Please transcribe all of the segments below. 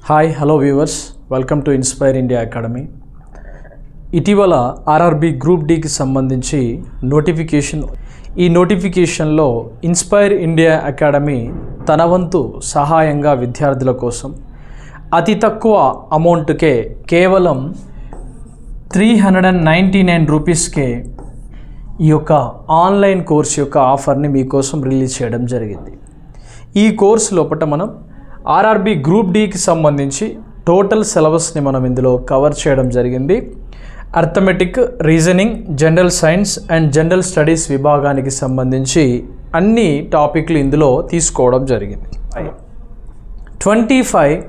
Hi hello viewers, welcome to inspire India academy. ఇటీవల RRB group డికి సంబంధించి notification. ఈ నోటిఫికేషన్లో ఇన్స్పైర్ ఇండియా అకాడమీ తన వంతు సహాయంగా విద్యార్థుల కోసం అతి తక్కువ అమౌంట్కే కేవలం 399 రూపీస్కే ఈ యొక్క ఆన్లైన్ కోర్స్ యొక్క ఆఫర్ని మీకోసం రిలీజ్ చేయడం జరిగింది. ఈ కోర్సు లోపల మనం ఆర్ఆర్బి గ్రూప్ డికి సంబంధించి టోటల్ సిలబస్ని మనం ఇందులో కవర్ చేయడం జరిగింది. Arithmetic, reasoning, general science and general studies విభాగానికి సంబంధించి అన్ని టాపిక్లు ఇందులో తీసుకోవడం జరిగింది. 25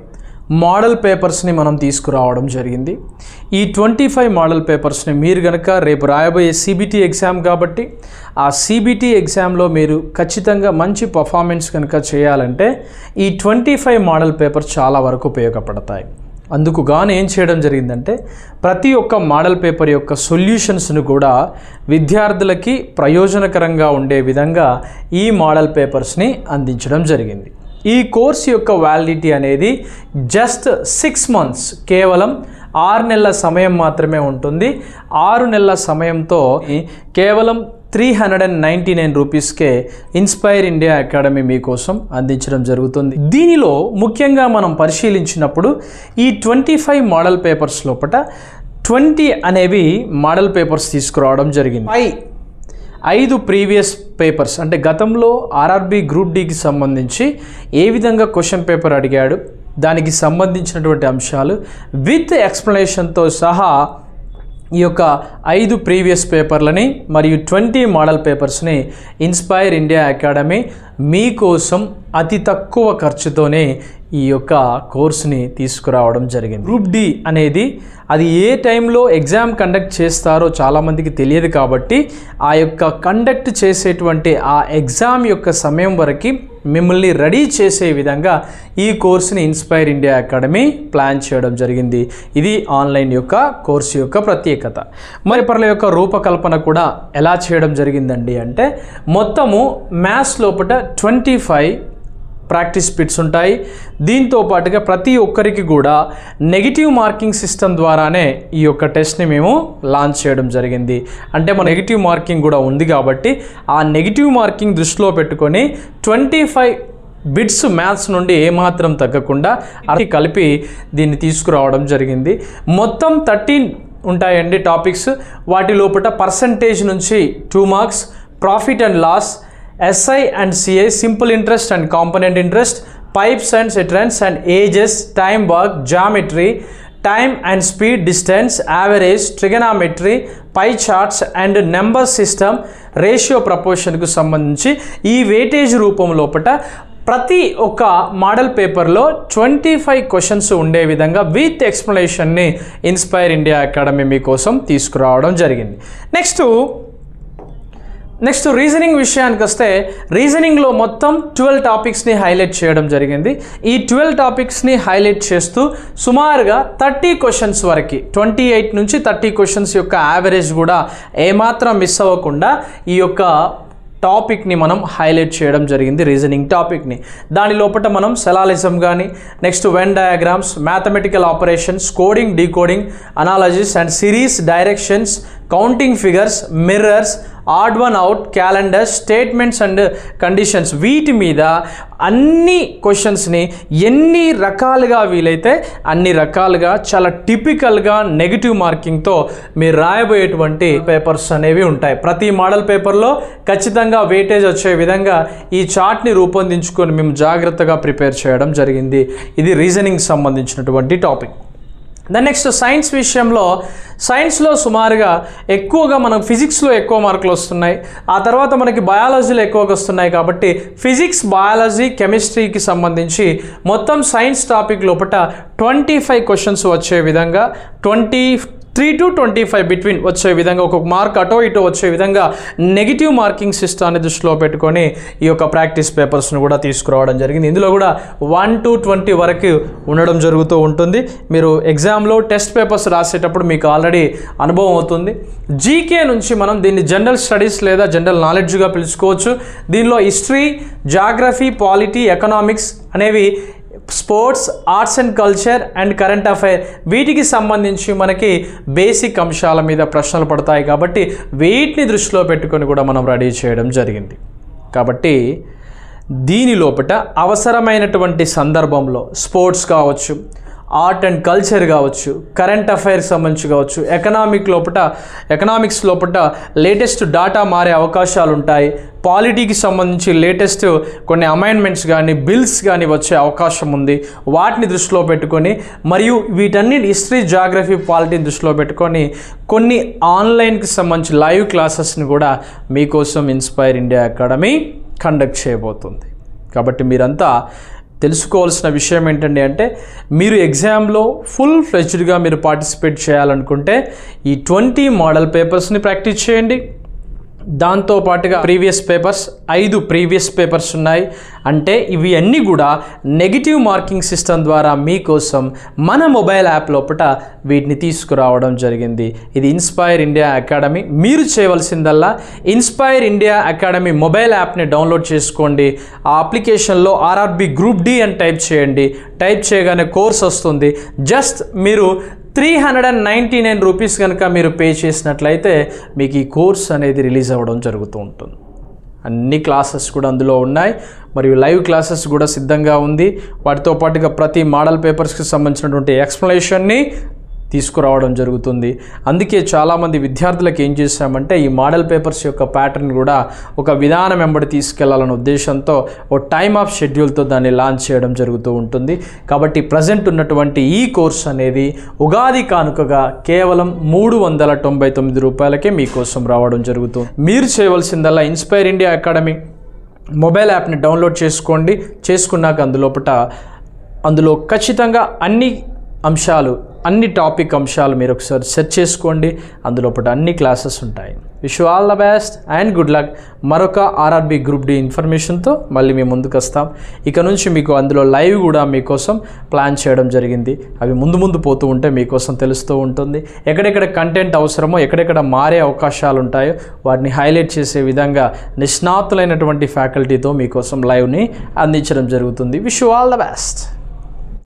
మోడల్ పేపర్స్ని మనం తీసుకురావడం జరిగింది. ఈ 25 మోడల్ పేపర్స్ని మీరు కనుక రేపు రాయబోయే సిబిటి ఎగ్జామ్ కాబట్టి ఆ సిబిటి ఎగ్జామ్లో మీరు ఖచ్చితంగా మంచి పర్ఫార్మెన్స్ కనుక చేయాలంటే ఈ 25 మోడల్ పేపర్స్ చాలా వరకు ఉపయోగపడతాయి. అందుకు గాను ఏం చేయడం జరిగిందంటే ప్రతి ఒక్క మోడల్ పేపర్ యొక్క సొల్యూషన్స్ను కూడా విద్యార్థులకి ప్రయోజనకరంగా ఉండే విధంగా ఈ మోడల్ పేపర్స్ని అందించడం జరిగింది. ఈ కోర్స్ యొక్క వ్యాలిడిటీ అనేది జస్ట్ 6 months, కేవలం 6 నెలల సమయం మాత్రమే ఉంటుంది. 6 నెలల సమయంతో కేవలం 399 రూపీస్కే ఇన్స్పైర్ ఇండియా అకాడమీ మీకోసం అందించడం జరుగుతుంది. దీనిలో ముఖ్యంగా మనం పరిశీలించినప్పుడు ఈ 25 మోడల్ పేపర్స్ లోపల 20 అనేవి మోడల్ పేపర్స్ తీసుకురావడం జరిగింది. 5 ప్రీవియస్ పేపర్స్ అంటే గతంలో ఆర్ఆర్బి గ్రూప్ డికి సంబంధించి ఏ విధంగా క్వశ్చన్ పేపర్ అడిగాడు, దానికి సంబంధించినటువంటి అంశాలు విత్ ఎక్స్ప్లెనేషన్తో సహా ఈ యొక్క 5 ప్రీవియస్ పేపర్లని మరియు 20 మోడల్ పేపర్స్ని ఇన్స్పైర్ ఇండియా అకాడమీ మీకోసం అతి తక్కువ ఖర్చుతోనే ఈ యొక్క కోర్సుని తీసుకురావడం జరిగింది. గ్రూప్ డి అనేది అది ఏ టైంలో ఎగ్జామ్ కండక్ట్ చేస్తారో చాలామందికి తెలియదు కాబట్టి ఆ యొక్క కండక్ట్ చేసేటువంటి ఆ ఎగ్జామ్ యొక్క సమయం వరకు మిమ్మల్ని రెడీ చేసే విధంగా ఈ కోర్సుని ఇన్స్పైర్ ఇండియా అకాడమీ ప్లాన్ చేయడం జరిగింది. ఇది ఆన్లైన్ యొక్క కోర్సు యొక్క ప్రత్యేకత. మరి పేపర్ల యొక్క రూపకల్పన కూడా ఎలా చేయడం జరిగిందండి అంటే మొత్తము మ్యాథ్స్ లోపల 25 ప్రాక్టీస్ బిట్స్ ఉంటాయి. దీంతో పాటుగా ప్రతి ఒక్కరికి కూడా నెగిటివ్ మార్కింగ్ సిస్టమ్ ద్వారానే ఈ యొక్క టెస్ట్ని మేము లాంచ్ చేయడం జరిగింది. అంటే మన నెగిటివ్ మార్కింగ్ కూడా ఉంది కాబట్టి ఆ నెగిటివ్ మార్కింగ్ దృష్టిలో పెట్టుకొని 25 బిట్స్ మ్యాథ్స్ నుండి ఏమాత్రం తగ్గకుండా అది కలిపి దీన్ని తీసుకురావడం జరిగింది. మొత్తం 13 ఉంటాయండి టాపిక్స్. వాటి లోపల పర్సంటేజ్ నుంచి 2 marks, profit and loss, SI and CI, simple interest and component interest, pipes and citrons and ages, time work, geometry, time and speed, distance, average, trigonometry, pie charts and number system, ratio proportion కు సంబంధించి ఈ weightage రూపం లోపల ప్రతి ఒక్క model పేపర్లో 25 questions ఉండే విధంగా విత్ ఎక్స్ప్లెనేషన్ని ఇన్స్పైర్ ఇండియా అకాడమీ మీకోసం తీసుకురావడం జరిగింది. నెక్స్ట్ రీజనింగ్ విషయానికి వస్తే రీజనింగ్లో మొత్తం 12 టాపిక్స్ని హైలైట్ చేయడం జరిగింది. ఈ 12 టాపిక్స్ని హైలైట్ చేస్తూ సుమారుగా 30 క్వశ్చన్స్ వరకు 28 నుంచి 30 క్వశ్చన్స్ యొక్క యావరేజ్ కూడా ఏమాత్రం మిస్ అవ్వకుండా ఈ యొక్క టాపిక్ని మనం హైలైట్ చేయడం జరిగింది. రీజనింగ్ టాపిక్ని దాని లోపల మనం సెలాలిజం కానీ, next Venn diagrams, mathematical operations, coding, decoding, analogies and series, directions, counting figures, mirrors, odd one out, calendars, statements and conditions, వీటి మీద అన్ని క్వశ్చన్స్ని ఎన్ని రకాలుగా వీలైతే అన్ని రకాలుగా చాలా టిపికల్గా నెగిటివ్ మార్కింగ్తో మీరు రాయబోయేటువంటి పేపర్స్ అనేవి ఉంటాయి. ప్రతి మోడల్ పేపర్లో ఖచ్చితంగా వెయిటేజ్ వచ్చే విధంగా ఈ చార్ట్ని రూపొందించుకొని మేము జాగ్రత్తగా ప్రిపేర్ చేయడం జరిగింది. ఇది రీజనింగ్ సంబంధించినటువంటి టాపిక్. నెక్స్ట్ సైన్స్ విషయంలో సైన్స్లో సుమారుగా ఎక్కువగా మనం ఫిజిక్స్లో ఎక్కువ మార్కులు వస్తున్నాయి, ఆ తర్వాత మనకి బయాలజీలో ఎక్కువగా వస్తున్నాయి కాబట్టి ఫిజిక్స్, బయాలజీ, కెమిస్ట్రీకి సంబంధించి మొత్తం సైన్స్ టాపిక్ లోపల 25 క్వశ్చన్స్ వచ్చే విధంగా 23 to 25 బిట్వీన్ వచ్చే విధంగా ఒక మార్క్ అటో ఇటో వచ్చే విధంగా నెగిటివ్ మార్కింగ్ సిస్టాన్ని దృష్టిలో పెట్టుకొని ఈ యొక్క ప్రాక్టీస్ పేపర్స్ను కూడా తీసుకురావడం జరిగింది. ఇందులో కూడా 1 to 20 వరకు ఉండడం జరుగుతూ ఉంటుంది. మీరు ఎగ్జామ్లో టెస్ట్ పేపర్స్ రాసేటప్పుడు మీకు ఆల్రెడీ అనుభవం అవుతుంది. జీకే నుంచి మనం దీన్ని జనరల్ స్టడీస్ లేదా జనరల్ నాలెడ్జ్గా పిలుచుకోవచ్చు. దీనిలో హిస్టరీ, జాగ్రఫీ, పాలిటీ, ఎకనామిక్స్ అనేవి sports, arts and culture and current affair వీటికి సంబంధించి మనకి బేసిక్ అంశాల మీద ప్రశ్నలు పడతాయి కాబట్టి వీటిని దృష్టిలో పెట్టుకొని కూడా మనం రెడీ చేయడం జరిగింది. కాబట్టి దీని లోపల అవసరమైనటువంటి సందర్భంలో స్పోర్ట్స్ కావచ్చు, ఆర్ట్ అండ్ కల్చర్ కావచ్చు, కరెంట్ అఫైర్స్ సంబంధించి కావచ్చు, ఎకనామిక్స్ లోపల లేటెస్ట్ డాటా మారే అవకాశాలు ఉంటాయి. పాలిటీకి సంబంధించి లేటెస్ట్ కొన్ని అమైండ్మెంట్స్ కానీ బిల్స్ కానీ వచ్చే అవకాశం ఉంది. వాటిని దృష్టిలో పెట్టుకొని మరియు వీటన్నిటి హిస్టరీ, జాగ్రఫీ, పాలిటీని దృష్టిలో పెట్టుకొని కొన్ని ఆన్లైన్కి సంబంధించి లైవ్ క్లాసెస్ని కూడా మీకోసం ఇన్స్పైర్ ఇండియా అకాడమీ కండక్ట్ చేయబోతుంది. కాబట్టి మీరంతా తెలుసుకోవాల్సిన విషయం ఏంటండి అంటే మీరు ఎగ్జామ్లో ఫుల్ ఫ్లెడ్జ్డ్గా మీరు పార్టిసిపేట్ చేయాలనుకుంటే ఈ 20 మోడల్ పేపర్స్ని ప్రాక్టీస్ చేయండి. దాంతోపాటుగా ప్రీవియస్ పేపర్స్ 5 ప్రీవియస్ పేపర్స్ ఉన్నాయి. అంటే ఇవి అన్నీ కూడా నెగిటివ్ మార్కింగ్ సిస్టమ్ ద్వారా మీకోసం మన మొబైల్ యాప్ లోపల వీటిని తీసుకురావడం జరిగింది. ఇది ఇన్స్పైర్ ఇండియా అకాడమీ. మీరు చేయవలసిందల్లా ఇన్స్పైర్ ఇండియా అకాడమీ మొబైల్ యాప్ని డౌన్లోడ్ చేసుకోండి. ఆ అప్లికేషన్లో ఆర్ఆర్బి గ్రూప్ డి అని టైప్ చేయండి. టైప్ చేయగానే కోర్స్ వస్తుంది. జస్ట్ మీరు 399 రూపీస్ కనుక మీరు పే చేసినట్లయితే మీకు ఈ కోర్స్ అనేది రిలీజ్ అవ్వడం జరుగుతూ ఉంటుంది. అన్ని క్లాసెస్ కూడా అందులో ఉన్నాయి మరియు లైవ్ క్లాసెస్ కూడా సిద్ధంగా ఉంది. వాటితో పాటుగా ప్రతి మోడల్ పేపర్స్కి సంబంధించినటువంటి ఎక్స్ప్లెనేషన్ని తీసుకురావడం జరుగుతుంది. అందుకే చాలామంది విద్యార్థులకు ఏం చేశామంటే ఈ మోడల్ పేపర్స్ యొక్క ప్యాటర్న్ కూడా ఒక విధానం వెంబడి తీసుకెళ్లాలనే ఉద్దేశంతో ఓ టైమ్ ఆఫ్ షెడ్యూల్తో దాన్ని లాంచ్ చేయడం జరుగుతూ ఉంటుంది. కాబట్టి ప్రజెంట్ ఉన్నటువంటి ఈ కోర్స్ అనేది ఉగాది కానుకగా కేవలం 399 రూపాయలకే మీకోసం రావడం జరుగుతుంది. మీరు చేయవలసిందల్లా ఇన్స్పైర్ ఇండియా అకాడమీ మొబైల్ యాప్ని డౌన్లోడ్ చేసుకోండి. చేసుకున్నాక అందులో ఖచ్చితంగా అన్ని టాపిక్ అంశాలు మీరు ఒకసారి సెర్చ్ చేసుకోండి. అందులోపల అన్ని క్లాసెస్ ఉంటాయి. Wish you all the best and good luck. మరొక ఆర్ఆర్బి గ్రూప్ డి ఇన్ఫర్మేషన్తో మళ్ళీ మేము ముందుకు వస్తాం. ఇక నుంచి మీకు అందులో లైవ్ కూడా మీకోసం ప్లాన్ చేయడం జరిగింది. అవి ముందు పోతూ ఉంటే మీకోసం తెలుస్తూ ఉంటుంది. ఎక్కడెక్కడ కంటెంట్ అవసరమో, ఎక్కడెక్కడ మారే అవకాశాలు ఉంటాయో వాటిని హైలైట్ చేసే విధంగా నిష్ణాతులైనటువంటి ఫ్యాకల్టీతో మీకోసం లైవ్ని అందించడం జరుగుతుంది. Wish you all the best.